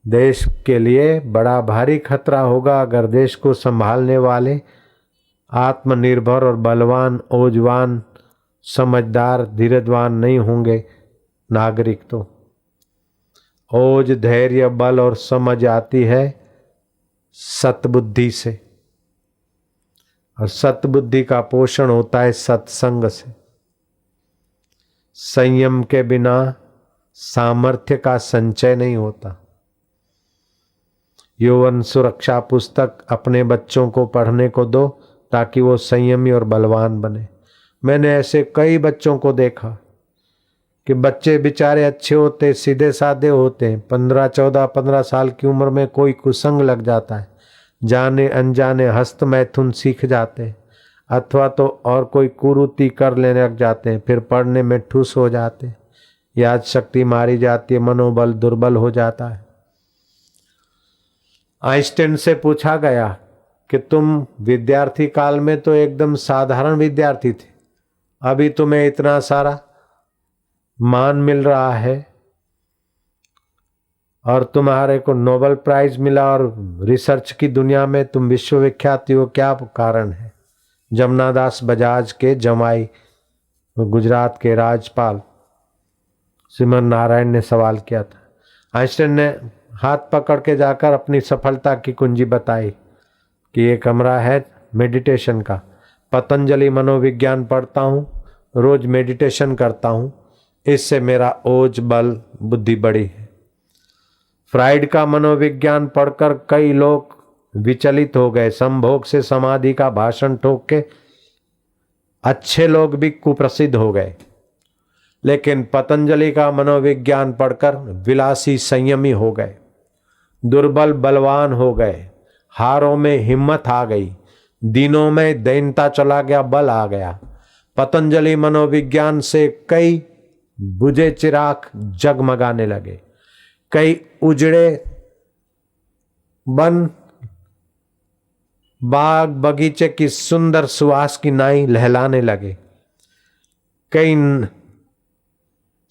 देश के लिए बड़ा भारी खतरा होगा अगर देश को संभालने वाले आत्मनिर्भर और बलवान, ओजवान, समझदार, धीरजवान नहीं होंगे नागरिक। तो ओज, धैर्य, बल और समझ आती है सतबुद्धि से, और सतबुद्धि का पोषण होता है सत्संग से। संयम के बिना सामर्थ्य का संचय नहीं होता। यौवन सुरक्षा पुस्तक अपने बच्चों को पढ़ने को दो ताकि वो संयमी और बलवान बने। मैंने ऐसे कई बच्चों को देखा कि बच्चे बेचारे अच्छे होते, सीधे साधे होते हैं, 15 साल की उम्र में कोई कुसंग लग जाता है, जाने अनजाने हस्त मैथुन सीख जाते हैं, अथवा तो और कोई कुरीति कर लेने लग जाते हैं, फिर पढ़ने में ठुस हो जाते हैं, याद शक्ति मारी जाती है, मनोबल दुर्बल हो जाता है। आइंस्टाइन से पूछा गया कि तुम विद्यार्थी काल में तो एकदम साधारण विद्यार्थी थे, अभी तुम्हें इतना सारा मान मिल रहा है और तुम्हारे को नोबेल प्राइज मिला और रिसर्च की दुनिया में तुम विश्वविख्यात हो, क्या कारण है? जमनादास बजाज के जमाई गुजरात के राज्यपाल सिमर नारायण ने सवाल किया था। आइंस्टाइन ने हाथ पकड़ के जाकर अपनी सफलता की कुंजी बताई कि ये कमरा है मेडिटेशन का, पतंजलि मनोविज्ञान पढ़ता हूँ, रोज मेडिटेशन करता हूँ, इससे मेरा ओज, बल, बुद्धि बढ़ी है। फ्राइड का मनोविज्ञान पढ़कर कई लोग विचलित हो गए, संभोग से समाधि का भाषण ठोक के अच्छे लोग भी कुप्रसिद्ध हो गए। लेकिन पतंजलि का मनोविज्ञान पढ़कर विलासी संयमी हो गए, दुर्बल बलवान हो गए, हारों में हिम्मत आ गई, दिनों में दैन्यता चला गया, बल आ गया। पतंजलि मनोविज्ञान से कई बुझे चिराग जगमगाने लगे, कई उजड़े वन बाग बगीचे की सुंदर सुवास की नाई लहलाने लगे, कई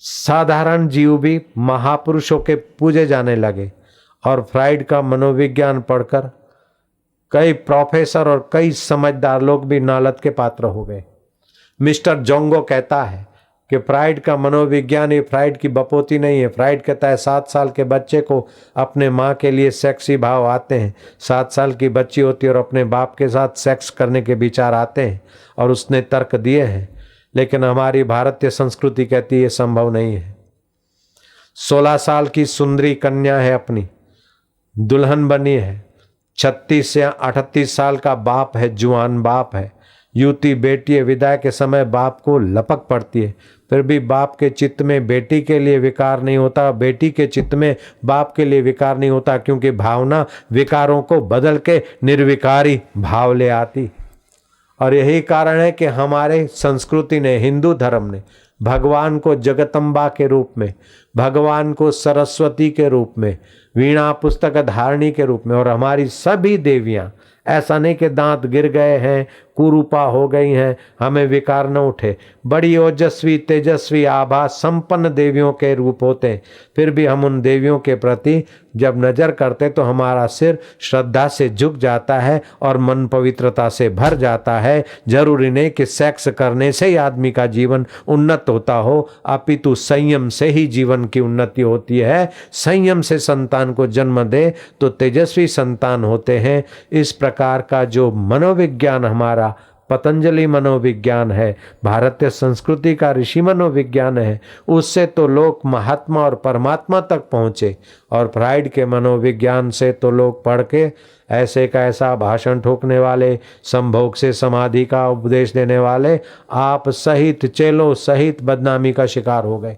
साधारण जीव भी महापुरुषों के पूजे जाने लगे। और फ्राइड का मनोविज्ञान पढ़कर कई प्रोफेसर और कई समझदार लोग भी नालत के पात्र हो गए। मिस्टर जोंगो कहता है कि फ्राइड का मनोविज्ञान ये फ्राइड की बपोती नहीं है। फ्राइड कहता है 7 साल के बच्चे को अपने माँ के लिए सेक्सी भाव आते हैं, 7 साल की बच्ची होती है और अपने बाप के साथ सेक्स करने के विचार आते हैं, और उसने तर्क दिए हैं। लेकिन हमारी भारतीय संस्कृति कहती है ये संभव नहीं है। 16 साल की सुंदरी कन्या है, अपनी दुल्हन बनी है, 36 या 38 साल का बाप है, जुआन बाप है, युवती बेटी है, विदाई के समय बाप को लपक पड़ती है, फिर भी बाप के चित्त में बेटी के लिए विकार नहीं होता, बेटी के चित्त में बाप के लिए विकार नहीं होता, क्योंकि भावना विकारों को बदल के निर्विकारी भाव ले आती। और यही कारण है कि हमारे संस्कृति ने, हिंदू धर्म ने भगवान को जगदम्बा के रूप में, भगवान को सरस्वती के रूप में, वीणा पुस्तक धारणी के रूप में, और हमारी सभी देवियां, ऐसा नहीं कि दांत गिर गए हैं, कुरूपा हो गई हैं, हमें विकार न उठे, बड़ी ओजस्वी तेजस्वी आभा संपन्न देवियों के रूप होते हैं, फिर भी हम उन देवियों के प्रति जब नजर करते तो हमारा सिर श्रद्धा से झुक जाता है और मन पवित्रता से भर जाता है। जरूरी नहीं कि सेक्स करने से ही आदमी का जीवन उन्नत होता हो, अपितु संयम से ही जीवन की उन्नति होती है। संयम से संतान को जन्म दे तो तेजस्वी संतान होते हैं। इस प्रकार का जो मनोविज्ञान हमारा पतंजलि मनोविज्ञान है, भारतीय संस्कृति का ऋषि मनोविज्ञान है, उससे तो लोग महात्मा और परमात्मा तक पहुँचे। और फ्राइड के मनोविज्ञान से तो लोग पढ़ के ऐसे का ऐसा भाषण ठोकने वाले, संभोग से समाधि का उपदेश देने वाले आप सहित, चेलों सहित बदनामी का शिकार हो गए।